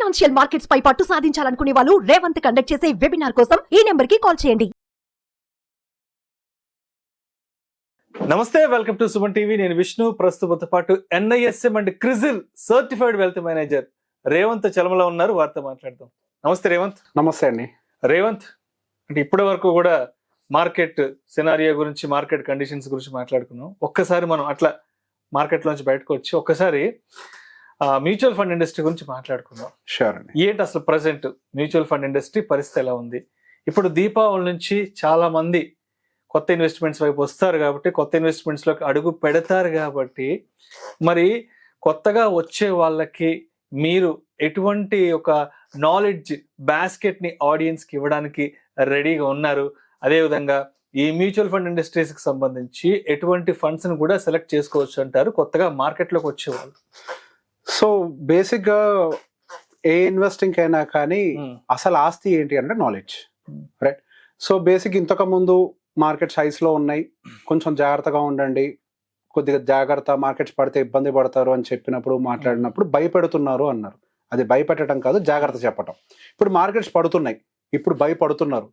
Financial markets పై పట్టు సాధించాలనుకునే వాళ్ళు Revanth conduct చేసే వెబినార్ కోసం ఈ నెంబర్ కి కాల్ చేయండి. నమస్తే, వెల్కమ్ టు సుమన్ టీవీ. నేను విష్ణు. ప్రస్తుతంతో పాటు NISM and CRISIL certified wealth manager Revanth చలమలో ఉన్నారు. వారితో మాట్లాడదాం. నమస్తే రేవంత్. నమస్తే అండి. రేవంత్, అంటే ఇప్పటి వరకు కూడా మార్కెట్ సినారియో గురించి, మార్కెట్ కండిషన్స్ గురించి మాట్లాడుకున్నాం. ఒక్కసారి మనం అట్లా మార్కెట్ లోంచి బయటకు వచ్చి ఒక్కసారి మ్యూచువల్ ఫండ్ ఇండస్ట్రీ గురించి మాట్లాడుకుందాం. షూర్ అండి. ఏంటి అసలు ప్రజెంట్ మ్యూచువల్ ఫండ్ ఇండస్ట్రీ పరిస్థితి ఎలా ఉంది? ఇప్పుడు దీపావళి నుంచి చాలా మంది కొత్త ఇన్వెస్ట్మెంట్స్ వైపు వస్తారు కాబట్టి, కొత్త ఇన్వెస్ట్మెంట్స్ లోకి అడుగు పెడతారు కాబట్టి, మరి కొత్తగా వచ్చే వాళ్ళకి మీరు ఎటువంటి ఒక నాలెడ్జ్ బాస్కెట్ ని ఆడియన్స్ కి ఇవ్వడానికి రెడీగా ఉన్నారు? అదేవిధంగా ఈ మ్యూచువల్ ఫండ్ ఇండస్ట్రీస్ కి సంబంధించి ఎటువంటి ఫండ్స్ ని కూడా సెలెక్ట్ చేసుకోవచ్చు అంటారు కొత్తగా మార్కెట్ లోకి వచ్చే వాళ్ళు? సో బేసిక్ గా ఏ ఇన్వెస్టింగ్ అయినా కానీ అసలు ఆస్తి ఏంటి అంటే నాలెడ్జ్, రైట్? సో బేసిక్ ఇంతకు ముందు మార్కెట్స్ హైస్ లో ఉన్నాయి, కొంచెం జాగ్రత్తగా ఉండండి, కొద్దిగా జాగ్రత్త, మార్కెట్స్ పడితే ఇబ్బంది పడతారు అని చెప్పినప్పుడు మాట్లాడినప్పుడు భయపెడుతున్నారు అన్నారు. అది భయపెట్టడం కాదు, జాగ్రత్త చెప్పటం. ఇప్పుడు మార్కెట్స్ పడుతున్నాయి, ఇప్పుడు భయపడుతున్నారు.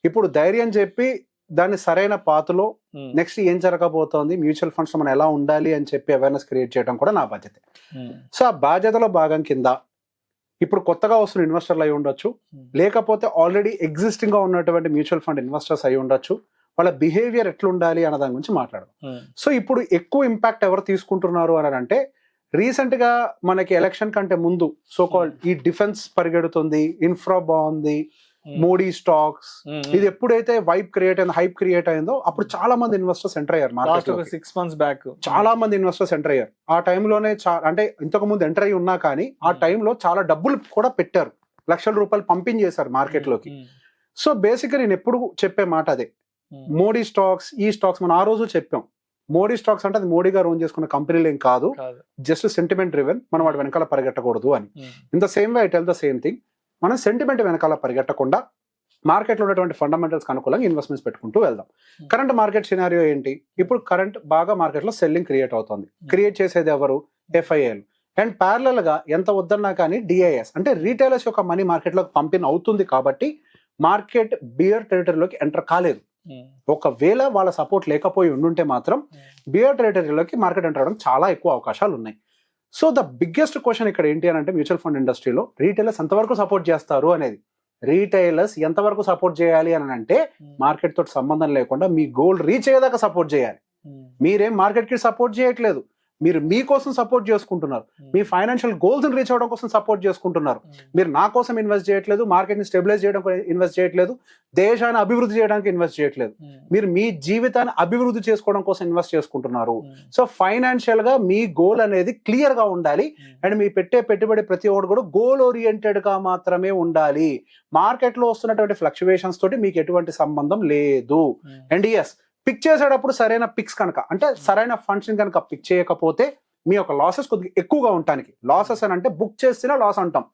ఇప్పుడు ధైర్యం చెప్పి దాన్ని సరైన పాతలో నెక్స్ట్ ఏం జరగబోతోంది, మ్యూచువల్ ఫండ్స్ మనం ఎలా ఉండాలి అని చెప్పి అవేర్నెస్ క్రియేట్ చేయడం కూడా నా బాధ్యత. సో ఆ బాధ్యతలో భాగం కింద ఇప్పుడు కొత్తగా వస్తున్న ఇన్వెస్టర్లు అయి ఉండొచ్చు, లేకపోతే ఆల్రెడీ ఎగ్జిస్టింగ్ గా ఉన్నటువంటి మ్యూచువల్ ఫండ్ ఇన్వెస్టర్స్ అయి ఉండొచ్చు. వాళ్ళ బిహేవియర్ ఎట్లుండాలి అన్న దాని గురించి మాట్లాడదాం. సో ఇప్పుడు ఎక్కువ ఇంపాక్ట్ ఎవరు తీసుకుంటున్నారు అని అంటే, రీసెంట్ గా మనకి ఎలక్షన్ కంటే ముందు సో కాల్డ్ ఈ డిఫెన్స్ పరిగెడుతుంది, ఇన్ఫ్రా బాగుంది, మోడీ స్టాక్స్, ఇది ఎప్పుడైతే హైప్ క్రియేట్ అయిందో అప్పుడు చాలా మంది ఇన్వెస్టర్స్ ఎంటర్ అయ్యారు మార్కెట్. 6 months బ్యాక్ చాలా మంది ఇన్వెస్టర్స్ ఎంటర్ అయ్యారు. ఆ టైంలోనే అంటే ఇంతకు ముందు ఎంటర్ అయ్యి ఉన్నా కానీ ఆ టైంలో చాలా డబ్బులు కూడా పెట్టారు, లక్షల రూపాయలు పంపించేశారు మార్కెట్ లోకి. సో బేసిక్ గా నేను ఎప్పుడు చెప్పే మాట అదే, మోడీ స్టాక్స్, ఈ స్టాక్స్ మనం ఆ రోజు చెప్పాం. మోడీ స్టాక్స్ అంటే అది మోడీ గారు ఓన్ చేసుకున్న కంపెనీలు ఏం కాదు, జస్ట్ సెంటిమెంట్ డ్రివెన్, మనం వాటి వెనకాల పరిగెట్టకూడదు అని. In the same way I tell the same thing, మనం సెంటిమెంట్ వెనకాల పరిగెట్టకుండా మార్కెట్లో ఉన్నటువంటి ఫండమెంటల్స్ అనుకూలంగా ఇన్వెస్ట్మెంట్స్ పెట్టుకుంటూ వెళ్దాం. కరెంట్ మార్కెట్ సినారియో ఏంటి? ఇప్పుడు కరెంట్ బాగా మార్కెట్లో సెల్లింగ్ క్రియేట్ అవుతుంది. క్రియేట్ చేసేది ఎవరు? FIIలు. అండ్ ప్యారలల్ గా ఎంత వద్దన్నా కానీ DIS అంటే రీటైలర్స్ యొక్క మనీ మార్కెట్లోకి పంపిణీ అవుతుంది కాబట్టి మార్కెట్ బియర్ టెరిటరీలోకి ఎంటర్ కాలేదు. ఒకవేళ వాళ్ళ సపోర్ట్ లేకపోయి ఉండుంటే మాత్రం బియర్ టెరిటరీలోకి మార్కెట్ ఎంటర్ అవడం చాలా ఎక్కువ అవకాశాలు ఉన్నాయి. సో ద బిగ్గెస్ట్ క్వశ్చన్ ఇక్కడ ఏంటి అని అంటే, మ్యూచువల్ ఫండ్ ఇండస్ట్రీలో రీటైలర్స్ ఎంతవరకు సపోర్ట్ చేస్తారు అనేది. రీటైలర్స్ ఎంతవరకు సపోర్ట్ చేయాలి అని అంటే, మార్కెట్ తోటి సంబంధం లేకుండా మీ గోల్ రీచ్ అయ్యేదాకా సపోర్ట్ చేయాలి. మీరేం మార్కెట్ కి సపోర్ట్ చేయట్లేదు, మీరు మీకోసం సపోర్ట్ చేసుకుంటున్నారు, మీ ఫైనాన్షియల్ గోల్స్ రీచ్ అవడం కోసం సపోర్ట్ చేసుకుంటున్నారు. మీరు నా కోసం ఇన్వెస్ట్ చేయట్లేదు, మార్కెట్ ని స్టెబిలైజ్ చేయడం ఇన్వెస్ట్ చేయట్లేదు, దేశాన్ని అభివృద్ధి చేయడానికి ఇన్వెస్ట్ చేయట్లేదు, మీరు మీ జీవితాన్ని అభివృద్ధి చేసుకోవడం కోసం ఇన్వెస్ట్ చేసుకుంటున్నారు. సో ఫైనాన్షియల్ గా మీ గోల్ అనేది క్లియర్ గా ఉండాలి. అండ్ మీ పెట్టుబడి ప్రతి ఒక్కటి కూడా గోల్ ఓరియంటెడ్ గా మాత్రమే ఉండాలి. మార్కెట్ లో వస్తున్నటువంటి ఫ్లక్చువేషన్స్ తోటి మీకు ఎటువంటి సంబంధం లేదు. అండ్ ఎస్, పిక్ చేసేటప్పుడు సరైన పిక్స్ కనుక, అంటే సరైన ఫండ్స్ కనుక పిక్ చేయకపోతే మీ యొక్క లాసెస్ కొద్దిగా ఎక్కువగా ఉండటానికి, లాసెస్ అని అంటే బుక్ చేస్తేనే లాస్ అంటాం,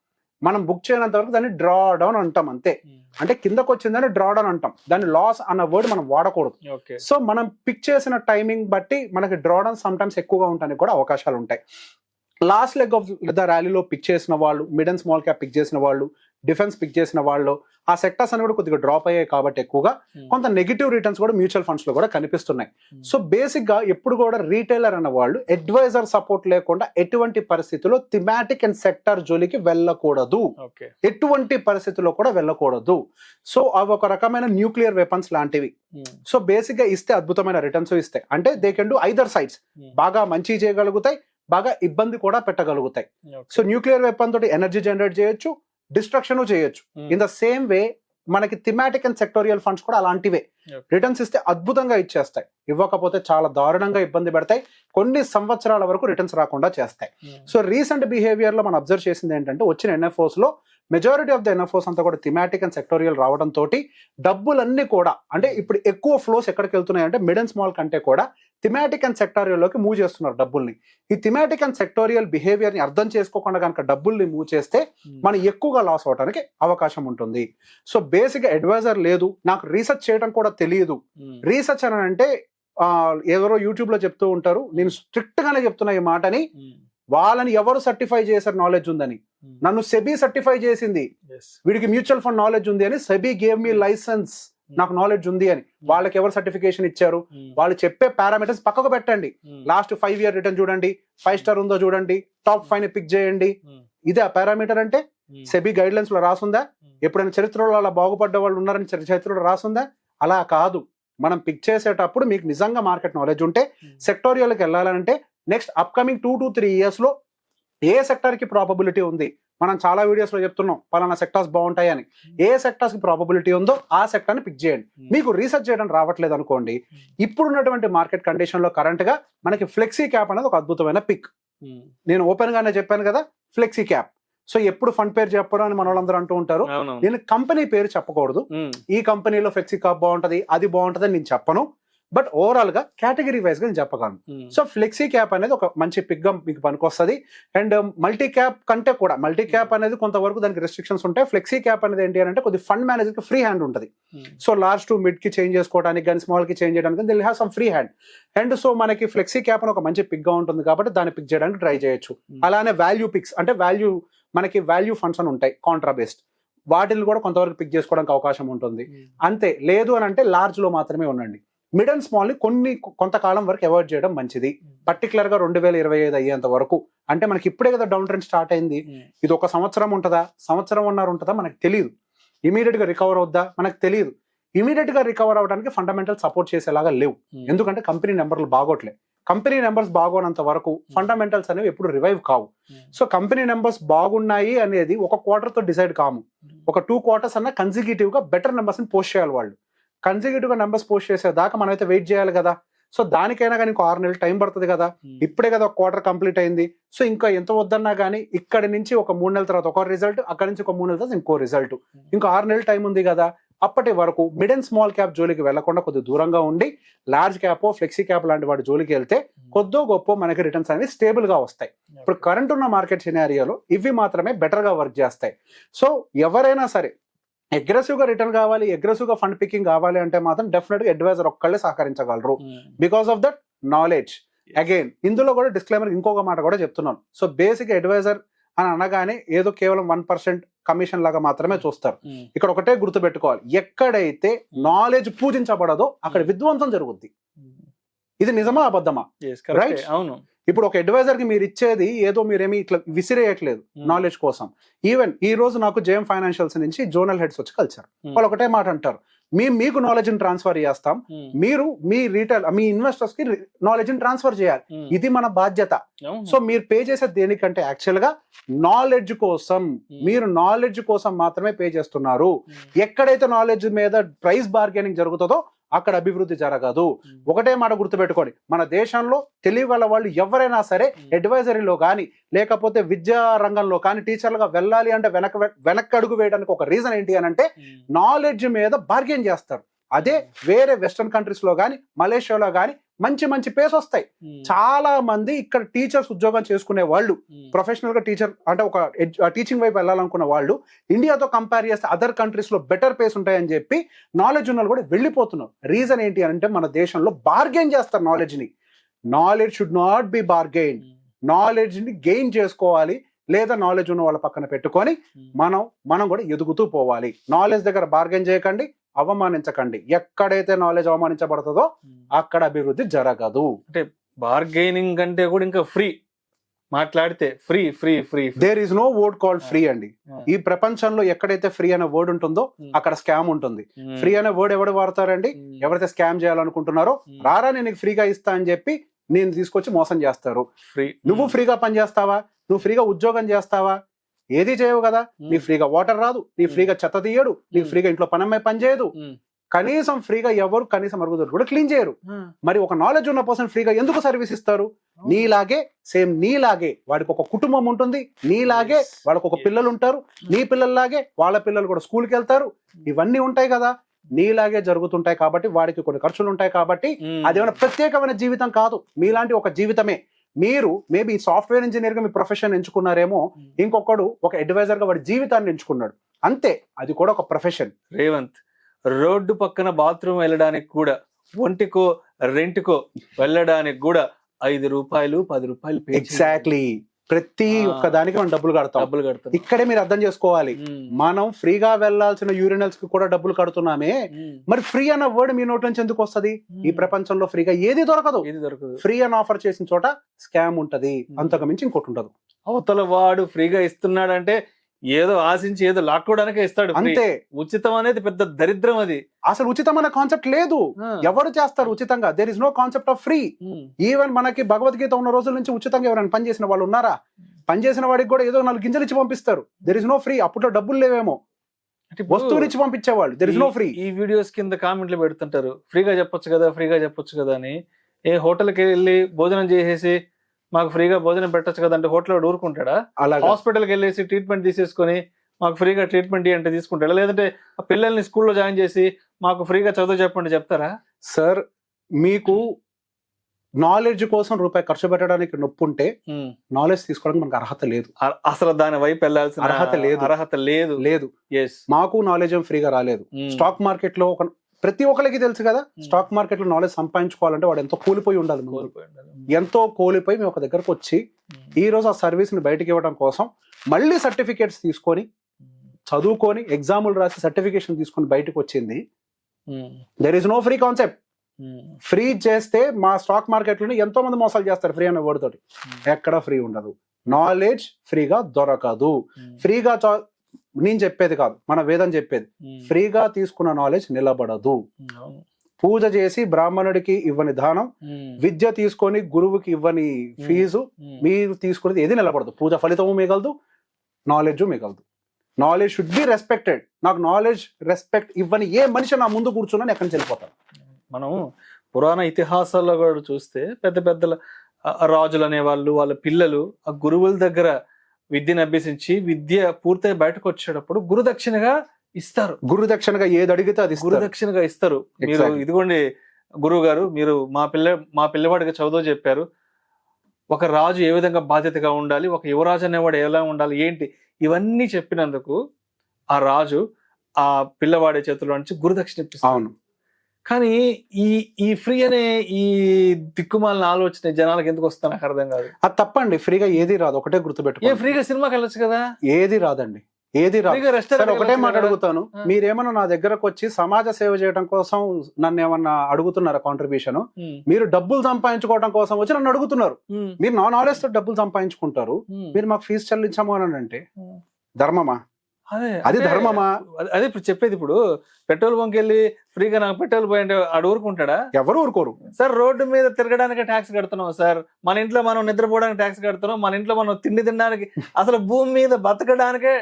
మనం బుక్ చేయనంత వరకు దాన్ని డ్రా డౌన్ అంటాం అంతే. అంటే కిందకు వచ్చిందని డ్రా డౌన్ అంటాం, దాన్ని లాస్ అన్న వర్డ్ మనం వాడకూడదు. సో మనం పిక్ చేసిన టైమింగ్ బట్టి మనకి డ్రా డౌన్ సమ్ టైమ్స్ ఎక్కువగా ఉండడానికి కూడా అవకాశాలు ఉంటాయి. లాస్ట్ లెగ్ ఆఫ్ ద ర్యాలీలో పిక్ చేసిన వాళ్ళు, mid and small cap pick చేసిన వాళ్ళు, డిఫెన్స్ పిక్ చేసిన వాళ్ళు, ఆ సెక్టర్స్ అని కూడా కొద్దిగా డ్రాప్ అయ్యాయి కాబట్టి ఎక్కువగా కొంత నెగిటివ్ రిటర్న్స్ కూడా మ్యూచువల్ ఫండ్స్ లో కూడా కనిపిస్తున్నాయి. సో బేసిక్ గా ఎప్పుడు కూడా రీటైలర్ అన్న వాళ్ళు అడ్వైజర్ సపోర్ట్ లేకుండా ఎటువంటి పరిస్థితుల్లో థిమాటిక్ అండ్ సెక్టర్ జోలికి వెళ్ళకూడదు, ఎటువంటి పరిస్థితుల్లో కూడా వెళ్ళకూడదు. సో అవి ఒక రకమైన న్యూక్లియర్ వెపన్స్ లాంటివి. సో బేసిక్ గా ఇస్తే అద్భుతమైన రిటర్న్స్ ఇస్తాయి. అంటే they can do either sides, బాగా మంచి చేయగలుగుతాయి, బాగా ఇబ్బంది కూడా పెట్టగలుగుతాయి. సో న్యూక్లియర్ వెపన్ తోటి ఎనర్జీ జనరేట్ చేయొచ్చు, డిస్ట్రక్షన్ చేయొచ్చు. ఇన్ ద సేమ్ వే మనకి థిమాటిక్ అండ్ సెక్టోరియల్ ఫండ్స్ కూడా అలాంటివే. రిటర్న్స్ ఇస్తే అద్భుతంగా ఇచ్చేస్తాయి, ఇవ్వకపోతే చాలా దారుణంగా ఇబ్బంది పెడతాయి, కొన్ని సంవత్సరాల వరకు రిటర్న్స్ రాకుండా చేస్తాయి. సో రీసెంట్ బిహేవియర్ లో మనం అబ్జర్వ్ చేసింది ఏంటంటే, వచ్చిన NFOs లో మెజారిటీ ఆఫ్ ద NFOs అంతా కూడా థిమాటిక్ అండ్ సెక్టోరియల్ రావడం తోటి డబ్బులన్నీ కూడా, అంటే ఇప్పుడు ఎక్కువ ఫ్లోస్ ఎక్కడికి వెళ్తున్నాయి అంటే మిడ్ అండ్ స్మాల్ కంటే కూడా థిమాటిక్ అండ్ సెక్టోరియల్ లోకి మూవ్ చేస్తున్నారు డబ్బుల్ని. ఈ థిమాటిక్ అండ్ సెక్టోరియల్ బిహేవియర్ ని అర్థం చేసుకోకుండా కనుక డబ్బుల్ని మూవ్ చేస్తే మనం ఎక్కువగా లాస్ అవడానికి అవకాశం ఉంటుంది. సో బేసిక్ అడ్వైజర్ లేదు, నాకు రీసెర్చ్ చేయడం కూడా తెలియదు. రీసెర్చ్ అని అంటే ఎవరో యూట్యూబ్ లో చెప్తూ ఉంటారు, నేను స్ట్రిక్ట్ గానే చెప్తున్నా ఈ మాటని, వాళ్ళని ఎవరు సర్టిఫై చేశారు నాలెడ్జ్ ఉందని. నన్ను సెబీ సర్టిఫై చేసింది, వీడికి మ్యూచువల్ ఫండ్ నాలెడ్జ్ ఉంది అని. సెబీ గేవ్ మీ లైసెన్స్, నాకు నాలెడ్జ్ ఉంది అని. వాళ్ళకి ఎవరు సర్టిఫికేషన్ ఇచ్చారు? వాళ్ళు చెప్పే పారామీటర్స్ పక్కకు పెట్టండి. లాస్ట్ 5 year రిటర్న్ చూడండి, 5 star ఉందో చూడండి, టాప్ 5 ని పిక్ చేయండి. ఇదే ఆ పారామీటర్ అంటే? సెబీ గైడ్ లైన్స్ లో రాసుందా? ఎప్పుడైనా చరిత్రలో అలా బాగుపడ్డ వాళ్ళు ఉన్నారని చరిత్రలో రాసుందా? అలా కాదు. మనం పిక్ చేసేటప్పుడు మీకు నిజంగా మార్కెట్ నాలెడ్జ్ ఉంటే, సెక్టోరియల్కి వెళ్ళాలంటే నెక్స్ట్ అప్కమింగ్ 2 to 3 years లో ఏ సెక్టర్ కి ప్రాబబిలిటీ ఉంది, మనం చాలా వీడియోస్ లో చెప్తున్నాం పలానా సెక్టార్స్ బాగుంటాయి అని. ఏ సెక్టార్స్ కి ప్రాబబిలిటీ ఉందో ఆ సెక్టర్ ని పిక్ చేయండి. మీకు రీసెర్చ్ చేయడం రావట్లేదు అనుకోండి, ఇప్పుడున్నటువంటి మార్కెట్ కండిషన్ లో కరెంట్ గా మనకి ఫ్లెక్సీ క్యాప్ అనేది ఒక అద్భుతమైన పిక్. నేను ఓపెన్ గానే చెప్పాను కదా, ఫ్లెక్సీ క్యాప్. సో ఎప్పుడు ఫండ్ పేరు చెప్పరు అని మన వాళ్ళందరూ అంటూ ఉంటారు. నేను కంపెనీ పేరు చెప్పకూడదు. ఈ కంపెనీలో ఫ్లెక్సీ క్యాప్ బాగుంటది, అది బాగుంటది అని నేను చెప్పను. బట్ ఓవరాల్ గా కేటగిరీ వైజ్ గా నేను చెప్పగలను. సో ఫ్లెక్సీ క్యాప్ అనేది ఒక మంచి పిక్ గా మీకు పనికొస్తుంది. అండ్ మల్టీ క్యాప్ కంటే కూడా, మల్టీ క్యాప్ అనేది కొంతవరకు దానికి రెస్ట్రిక్షన్స్ ఉంటాయి. ఫ్లెక్సీ క్యాప్ అనేది ఏంటి అంటే కొద్ది ఫండ్ మేనేజర్ కి ఫ్రీ హ్యాండ్ ఉంటుంది. సో లార్జ్ టు మిడ్ కి చేంజ్ చేసుకోవడానికి కానీ స్మాల్ కి చేంజ్ చేయడానికి Dil have some free hand. And so మనకి ఫ్లెక్సీ క్యాప్ అని ఒక మంచి పిక్ గా ఉంటుంది కాబట్టి దాన్ని పిక్ చేయడానికి ట్రై చేయొచ్చు. అలానే వాల్యూ పిక్స్ అంటే మనకి వాల్యూ ఫండ్స్ అని ఉంటాయి కాంట్రా బేస్డ్, వాటిని కూడా కొంతవరకు పిక్ చేసుకోవడానికి అవకాశం ఉంటుంది. అంతే, లేదు అని అంటే లార్జ్ లో మాత్రమే ఉండండి. మిడ్ అండ్ స్మాల్ ని కొంతకాలం వరకు అవాయిడ్ చేయడం మంచిది. పర్టికులర్ గా 2025 అయ్యేంత వరకు. అంటే మనకి ఇప్పుడే కదా డౌన్ ట్రెండ్ స్టార్ట్ అయింది. ఇది 1 సంవత్సరం ఉంటుందా, సంవత్సరం ఉంటుందా మనకు తెలియదు. ఇమీడియట్ గా రికవర్ అవుద్దా మనకు తెలియదు. ఇమీడియట్ గా రికవర్ అవడానికి ఫండమెంటల్ సపోర్ట్ చేసేలాగా లేవు. ఎందుకంటే కంపెనీ నెంబర్లు బాగోట్లే. కంపెనీ నెంబర్స్ బాగోనంత వరకు ఫండమెంటల్స్ అనేవి ఎప్పుడు రివైవ్ కావు. సో కంపెనీ నెంబర్స్ బాగున్నాయి అనేది ఒక క్వార్టర్ తో డిసైడ్ కాము. ఒక 2 quarters అన్న కన్సిక్యూటివ్ గా బెటర్ నెంబర్స్ ని పోస్ట్ చేయాలి వాళ్ళు. కన్సిక్యూటివ్ గా నెంబర్స్ పోస్ట్ చేసేదాకా మనం అయితే వెయిట్ చేయాలి కదా. సో దానికైనా కానీ ఇంకో 6 నెలలు టైం పడుతుంది కదా. ఇప్పుడే కదా ఒక క్వార్టర్ కంప్లీట్ అయింది. సో ఇంకా ఎంత వద్దన్నా కానీ ఇక్కడి నుంచి ఒక 3 నెలల తర్వాత ఒక రిజల్ట్, అక్కడి నుంచి ఒక 3 నెలల తర్వాత ఇంకో రిజల్ట్, ఇంకో 6 నెలలు టైం ఉంది కదా. అప్పటి వరకు మిడ్ అండ్ స్మాల్ క్యాప్ జోలికి వెళ్లకుండా కొద్దిగా దూరంగా ఉండి లార్జ్ క్యాప్, ఫ్లెక్సీ క్యాప్ లాంటి వాటి జోలికి వెళ్తే కొద్దో గొప్ప మనకి రిటర్న్స్ అనేవి స్టేబుల్ గా వస్తాయి. ఇప్పుడు కరెంట్ ఉన్న మార్కెట్ సినారియోలో ఇవి మాత్రమే బెటర్ గా వర్క్ చేస్తాయి. సో ఎవరైనా సరే అగ్రెసివ్ గా రిటర్న్ కావాలి, అగ్రెసివ్ గా ఫండ్ పికింగ్ కావాలి అంటే మాత్రం డెఫినెట్ గా అడ్వైజర్ ఒక్కళ్ళే సహకరించగలరు. Because of that knowledge. Again ఇందులో కూడా డిస్క్లైమర్ ఇంకొక మాట కూడా చెప్తున్నాను. సో బేసిక్ అడ్వైజర్ అని అనగానే ఏదో కేవలం 1% కమిషన్ లాగా మాత్రమే చూస్తారు. ఇక్కడ ఒకటే గుర్తుపెట్టుకోవాలి, ఎక్కడైతే నాలెడ్జ్ పూజించబడదో అక్కడ విధ్వంసం జరుగుద్ది. ఇది నిజమా అబద్ధమా? రైట్. అవును. ఇప్పుడు ఒక అడ్వైజర్ కి మీరు ఇచ్చేది ఏదో మీరేమి ఇట్లా విసిరేయట్లేదు నాలెడ్జ్ కోసం. ఈవెన్ ఈ రోజు నాకు జేఎం ఫైనాన్షియల్స్ నుంచి జోనల్ హెడ్స్ వచ్చి కలిసారు. వాళ్ళు ఒకటే మాట అంటారు, మీకు నాలెడ్జ్ ని ట్రాన్స్ఫర్ చేస్తాం, మీరు మీ రీటైల్ మీ ఇన్వెస్టర్స్ కి నాలెడ్జ్ ని ట్రాన్స్ఫర్ చేయాలి, ఇది మన బాధ్యత. సో మీరు పే చేసేది దేనికంటే యాక్చువల్ గా నాలెడ్జ్ కోసం. మీరు నాలెడ్జ్ కోసం మాత్రమే పే చేస్తున్నారు. ఎక్కడైతే నాలెడ్జ్ మీద ప్రైస్ బార్గెనింగ్ జరుగుతుందో అక్కడ అభివృద్ధి జరగదు. ఒకటే మాట గుర్తుపెట్టుకోండి, మన దేశంలో తెలియగల వాళ్ళు ఎవరైనా సరే అడ్వైజరీలో కానీ లేకపోతే విద్యా రంగంలో కానీ టీచర్లుగా వెళ్ళాలి అంటే వెనక్కి అడుగు వేయడానికి ఒక రీజన్ ఏంటి అని అంటే నాలెడ్జ్ మీద బార్గెన్ చేస్తారు. అదే వేరే వెస్టర్న్ కంట్రీస్ లో కానీ మలేషియాలో కానీ మంచి పేస్ వస్తాయి. చాలా మంది ఇక్కడ టీచర్స్ ఉద్యోగం చేసుకునే వాళ్ళు, ప్రొఫెషనల్ గా టీచర్ అంటే ఒక టీచింగ్ వైపు వెళ్ళాలనుకున్న వాళ్ళు ఇండియాతో కంపేర్ చేస్తే అదర్ కంట్రీస్ లో బెటర్ పేస్ ఉంటాయని చెప్పి నాలెడ్జ్ ఉన్న వాళ్ళు కూడా వెళ్ళిపోతున్నారు. రీజన్ ఏంటి అంటే మన దేశంలో బార్గెన్ చేస్తారు నాలెడ్జ్ ని. Knowledge should not be bargain. Knowledge ని గెయిన్ చేసుకోవాలి, లేదా నాలెడ్జ్ ఉన్న వాళ్ళ పక్కన పెట్టుకొని మనం కూడా ఎదుగుతూ పోవాలి. నాలెడ్జ్ దగ్గర బార్గెన్ చేయకండి, అవమానించకండి. ఎక్కడైతే నాలెడ్జ్ అవమానించబడుతుందో అక్కడ అభివృద్ధి జరగదు. అంటే బార్గెయినింగ్ కంటే కూడా ఇంకా ఫ్రీ మాట్లాడితే free free free there is no word called free అండి. ఈ ప్రపంచంలో ఎక్కడైతే ఫ్రీ అనే వర్డ్ ఉంటుందో అక్కడ స్కామ్ ఉంటుంది. ఫ్రీ అనే వర్డ్ ఎవరు వాడతారండి? ఎవరైతే స్కామ్ చేయాలనుకుంటున్నారో, రారా నేను ఫ్రీగా ఇస్తా అని చెప్పి నేను తీసుకొచ్చి మోసం చేస్తారు. నువ్వు ఫ్రీగా పని చేస్తావా? నువ్వు ఫ్రీగా ఉద్యోగం చేస్తావా? ఏది చేయవు కదా. నీకు ఫ్రీగా వాటర్ రాదు, నీకు ఫ్రీగా చెత్త తీయడు, నీకు ఫ్రీగా ఇంట్లో పనమ్మాయి పని చేయదు, కనీసం ఫ్రీగా ఎవరు కనీసం మరుగుదొడ్లు కూడా క్లీన్ చేయరు. మరి ఒక నాలెడ్జ్ ఉన్న పర్సన్ ఫ్రీగా ఎందుకు సర్వీస్ ఇస్తారు? నీలాగే సేమ్ నీలాగే వాడికి ఒక కుటుంబం ఉంటుంది, నీలాగే వాళ్ళకి ఒక పిల్లలు ఉంటారు, నీ పిల్లల్లాగే వాళ్ళ పిల్లలు కూడా స్కూల్కి వెళ్తారు, ఇవన్నీ ఉంటాయి కదా. నీలాగే జరుగుతుంటాయి కాబట్టి వాడికి కొన్ని ఖర్చులు ఉంటాయి కాబట్టి అదేమైనా ప్రత్యేకమైన జీవితం కాదు, మీలాంటి ఒక జీవితమే. మీరు మేబీ సాఫ్ట్వేర్ ఇంజనీర్ గా మీ ప్రొఫెషన్ ఎంచుకున్నారేమో, ఇంకొకడు ఒక అడ్వైజర్ గా వాడి జీవితాన్ని ఎంచుకున్నాడు, అంతే. అది కూడా ఒక ప్రొఫెషన్. రేవంత్, రోడ్డు పక్కన బాత్రూమ్ వెళ్ళడానికి కూడా, ఒంటికో రెంట్కో వెళ్ళడానికి కూడా 5 రూపాయలు 10 రూపాయలు ఎగ్జాక్ట్లీ. ప్రతి ఒక్క దానికి మనం డబ్బులు కడతాం. ఇక్కడే మీరు అర్థం చేసుకోవాలి, మనం ఫ్రీగా వెళ్లాల్సిన యూరినల్స్ కి కూడా డబ్బులు కడుతున్నామే. మరి ఫ్రీ అన్న వర్డ్ మీ నోట్ నుంచి ఎందుకు వస్తుంది? ఈ ప్రపంచంలో ఫ్రీగా ఏది దొరకదు. ఫ్రీ అని ఆఫర్ చేసిన చోట స్కామ్ ఉంటది, అంతకు మించి ఇంకోటి ఉండదు. అవతల వాడు ఫ్రీగా ఇస్తున్నాడంటే ఏదో ఆశించి ఏదో లాక్కోవడానికే ఇస్తాడు. అంతే. ఉచితం అనేది పెద్ద దరిద్రం. అది అసలు ఉచితమైన కాన్సెప్ట్ లేదు. ఎవరు చేస్తారు ఉచితంగా? There is no concept of free. Even మనకి భగవద్గీత ఉన్న రోజుల నుంచి ఉచితంగా ఎవరైనా పనిచేసిన వాళ్ళు ఉన్నారా? పనిచేసిన వాడికి కూడా ఏదో 4 గింజలు ఇచ్చి పంపిస్తారు. There is no free. అప్పట్లో డబ్బులు లేవేమో, వస్తువులు ఇచ్చి పంపించేవాళ్ళు. There is no free. ఈ వీడియోస్ కింద కామెంట్లు పెడుతుంటారు, ఫ్రీగా చెప్పొచ్చు కదా, ఫ్రీగా చెప్పొచ్చు కదా అని. ఏ హోటల్కి వెళ్ళి భోజనం చేసేసి మాకు ఫ్రీగా భోజనం పెట్టచ్చు కదా అంటే హోటల్ ఊరుకుంటాడా? హాస్పిటల్కి వెళ్ళేసి ట్రీట్మెంట్ తీసేసుకొని మాకు ఫ్రీగా ట్రీట్మెంట్ అంటే తీసుకుంటాడా? లేదంటే పిల్లల్ని స్కూల్లో జాయిన్ చేసి మాకు ఫ్రీగా చదువు చెప్పండి చెప్తారా? సార్, మీకు నాలెడ్జ్ కోసం రూపాయి ఖర్చు పెట్టడానికి నొప్పి ఉంటే నాలెడ్జ్ తీసుకోవడానికి మనకు అర్హత లేదు. అసలు దాని వైపు వెళ్ళాల్సిన అర్హత లేదు. మాకు నాలెడ్జ్ ఏం ఫ్రీగా రాలేదు. స్టాక్ మార్కెట్ లో ప్రతి ఒక్కరికి తెలుసు కదా, స్టాక్ మార్కెట్ లో నాలెడ్జ్ సంపాదించుకోవాలంటే వాడు ఎంతో కోల్పోయి ఉండాలి. ఎంతో కోల్పోయి మేము ఒక దగ్గరకు వచ్చి ఈ రోజు ఆ సర్వీస్ ని బయటకి ఇవ్వడం కోసం మళ్ళీ సర్టిఫికేట్స్ తీసుకొని చదువుకొని ఎగ్జాములు రాసి సర్టిఫికేషన్ తీసుకొని బయటకు వచ్చింది. There is no free concept. Free చేస్తే మా స్టాక్ మార్కెట్ లోనే ఎంతో మంది మోసాలు చేస్తారు ఫ్రీ అనే వర్డ్ తోటి. ఎక్కడ ఫ్రీ ఉండదు. నాలెడ్జ్ ఫ్రీగా దొరకదు. ఫ్రీగా నేను చెప్పేది కాదు, మన వేదం చెప్పేది. ఫ్రీగా తీసుకున్న నాలెడ్జ్ నిలబడదు. పూజ చేసి బ్రాహ్మణుడికి ఇవ్వని దానం, విద్య తీసుకొని గురువుకి ఇవ్వని ఫీజు, మీరు తీసుకునేది ఏది నిలబడదు. పూజ ఫలితము మిగలదు, నాలెడ్జ్ మిగలదు. Knowledge should be respected. నాకు నాలెడ్జ్ రెస్పెక్ట్ ఇవ్వని ఏ మనిషి నా ముందు కూర్చున్నా ఎక్కడి నుంచి వెళ్ళిపోతాను. మనం పురాణ ఇతిహాసాల్లో కూడా చూస్తే పెద్ద పెద్ద రాజులు అనేవాళ్ళు వాళ్ళ పిల్లలు ఆ గురువుల దగ్గర విద్యను అభ్యసించి విద్య పూర్తయి బయటకు వచ్చేటప్పుడు గురుదక్షిణగా ఇస్తారు. గురుదక్షిణగా ఏది అడిగితే అది గురుదక్షిణగా ఇస్తారు. మీరు ఇదిగోండి గురువు గారు, మీరు మా పిల్లవాడికి చదువు చెప్పారు. ఒక రాజు ఏ విధంగా బాధ్యతగా ఉండాలి, ఒక యువరాజు అనేవాడు ఎలా ఉండాలి, ఏంటి ఇవన్నీ చెప్పినందుకు ఆ రాజు ఆ పిల్లవాడి చేతుల్లో నుంచి గురుదక్షిణ ఇప్పిస్తారు. అవును. కానీ ఈ ఫ్రీ అనే ఈ దిక్కుమాలిన ఆలోచన జనాలకు ఎందుకు వస్తా నాకు అర్థం కాదు. అది తప్పండి. ఫ్రీగా ఏది రాదు, ఒకటే గుర్తుపెట్టుకో. ఫ్రీగా సినిమాకి వెళ్ళొచ్చు కదా. ఏది రాదండి, ఏది రాదు. ఒకటే మాట అడుగుతాను, మీరేమన్నా నా దగ్గరకు వచ్చి సమాజ సేవ చేయడం కోసం నన్ను ఏమన్నా అడుగుతున్నారా కాంట్రిబ్యూషన్? మీరు డబ్బులు సంపాదించుకోవడం కోసం వచ్చి నన్ను అడుగుతున్నారు. మీరు నా నాలెడ్జ్ తో డబ్బులు సంపాదించుకుంటారు, మీరు మాకు ఫీజు చెల్లించాము అని అంటే ధర్మమా? అది ధర్మమా? అదే ఇప్పుడు చెప్పేది. ఇప్పుడు పెట్రోల్ బంక్ వెళ్ళి ఫ్రీగా నాకు పెట్రోల్ పోయి ఆడు ఊరుకుంటాడా? ఎవరు ఊరుకోరు సార్. రోడ్డు మీద తిరగడానికి ట్యాక్స్ కడుతున్నాం సార్, మన ఇంట్లో మనం నిద్రపోవడానికి ట్యాక్స్ కడుతున్నాం, మన ఇంట్లో మనం తిండి తినడానికి, అసలు భూమి మీద బతకడానికే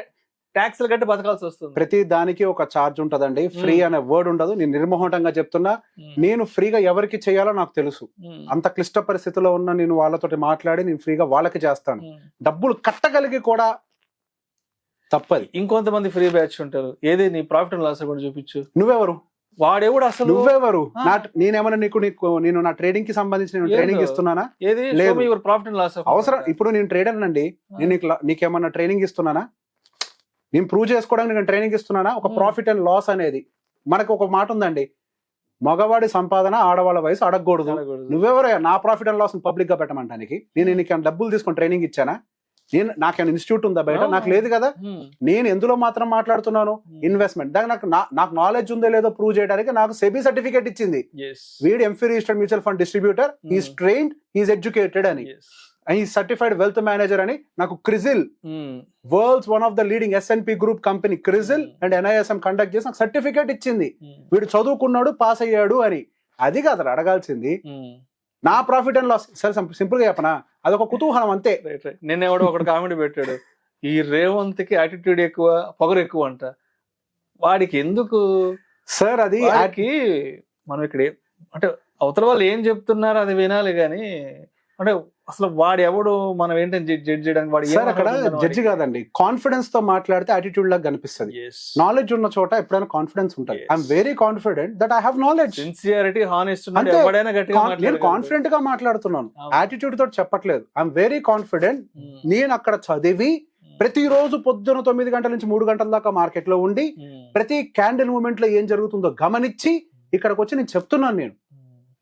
ట్యాక్స్లు కట్టి బతకాల్సి వస్తుంది. ప్రతి దానికి ఒక ఛార్జ్ ఉంటదండి. ఫ్రీ అనే వర్డ్ ఉండదు. నేను నిర్మోహటంగా చెప్తున్నా, నేను ఫ్రీగా ఎవరికి చేయాలో నాకు తెలుసు. అంత క్లిష్ట పరిస్థితిలో ఉన్న నేను వాళ్ళతోటి మాట్లాడి నేను ఫ్రీగా వాళ్ళకి చేస్తాను. డబ్బులు కట్టగలిగి కూడా తప్పది. ఇంకొంతమంది ఫ్రీ బ్యాచ్ ఉంటారు. ఏది నీ ప్రాఫిట్ అండ్ లాస్ కూడా చూపించు. నువ్వెవరు? వాడేవాడు అసలు? నువ్వెవరు? నేనేమన్నా నేను నా ట్రేడింగ్ కి సంబంధించి ట్రైనింగ్ ఇస్తున్నానా? లేదు. ప్రాఫిట్ అండ్ లాస్ అవసరం. ఇప్పుడు నేను ట్రేడర్ అండి, నేను నీకేమన్నా ట్రైనింగ్ ఇస్తున్నానా? నేను ప్రూవ్ చేసుకోవడానికి నేను ట్రైనింగ్ ఇస్తున్నానా? ఒక ప్రాఫిట్ అండ్ లాస్ అనేది మనకు ఒక మాట ఉందండి, మగవాడి సంపాదన ఆడవాళ్ళ వయసు అడగకూడదు. నువ్వెవరు నా ప్రాఫిట్ అండ్ లాస్ పబ్లిక్ గా పెట్టమంటానికి? నేను నీకు డబ్బులు తీసుకొని ట్రైనింగ్ ఇచ్చానా? నాకేమైనా ఇన్స్టిట్యూట్ ఉందా బయట? నాకు లేదు కదా. నేను ఎందులో మాత్రం మాట్లాడుతున్నాను? ఇన్వెస్ట్మెంట్. దానికి నాకు నాలెడ్జ్ ఉందో లేదో ప్రూవ్ చేయడానికి నాకు సెబీ సర్టిఫికేట్ ఇచ్చింది. వీడు AMFI registered mutual fund distributor, he's trained, he's educated అని, హీస్ సర్టిఫైడ్ వెల్త్ మేనేజర్ అని. నాకు CRISIL, world's one of the leading S&P group company CRISIL and NISM conduct చేసి నాకు సర్టిఫికేట్ ఇచ్చింది. వీడు చదువుకున్నాడు, పాస్ అయ్యాడు అని. అది కాదు అడగాల్సింది. నా ప్రాఫిట్ అండ్ లాస్ సరే సింపుల్ గా చెప్పనా, అదొక కుతూహలం అంతే. నిన్న ఎవడో ఒకటి కామెంట్ పెట్టాడు, ఈ రేవంత్ కి యాటిట్యూడ్ ఎక్కువ, పొగరు ఎక్కువ అంట. వాడికి ఎందుకు సార్? అది మనం ఇక్కడ అంటే అవతల వాళ్ళు ఏం చెప్తున్నారు అది వినాలి గాని, అంటే అసలు వాడు ఎవడు మనం ఏంటని జడ్జ్ చేయడానికి? వాడు సార్ అక్కడ జడ్జి కాదండి, కాన్ఫిడెన్స్ తో మాట్లాడితే యాటిట్యూడ్ లాగా కనిపిస్తుంది. నాలెడ్జ్ ఉన్న చోట ఎప్పుడైనా కాన్ఫిడెన్స్ ఉంటుంది. I'm very confident that I have knowledge. Sincerity, honest. నేను కాన్ఫిడెంట్ గా మాట్లాడుతున్నాను, యాటిట్యూడ్ తోటి చెప్పట్లేదు. I'm very confident. నేను అక్కడ చదివి ప్రతిరోజు పొద్దున 9 గంటల నుంచి 3 గంటల దాకా మార్కెట్ లో ఉండి ప్రతి క్యాండిల్ మూమెంట్ లో ఏం జరుగుతుందో గమనించి ఇక్కడికి వచ్చి నేను చెప్తున్నాను.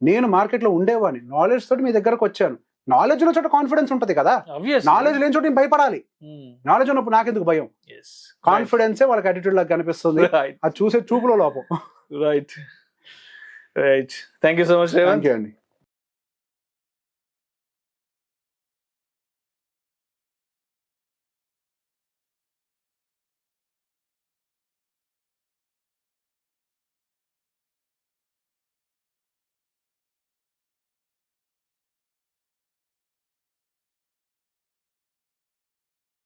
నేను మార్కెట్ లో ఉండేవాడిని, నాలెడ్జ్ తోటి మీ దగ్గరకు వచ్చాను. నాలెడ్జ్ ఉన్న చోట కాన్ఫిడెన్స్ ఉంటది కదా, నాలెడ్జ్ లేని చోట నేను భయపడాలి. నాలెడ్జ్ ఉన్నప్పుడు నాకెందుకు భయం? కాన్ఫిడెన్సే వాళ్ళకి అటిట్యూడ్ లాగా కనిపిస్తుంది, అది చూసే చూపులో లోపం. Right. Thank you so much Revanth. Thank you అండి.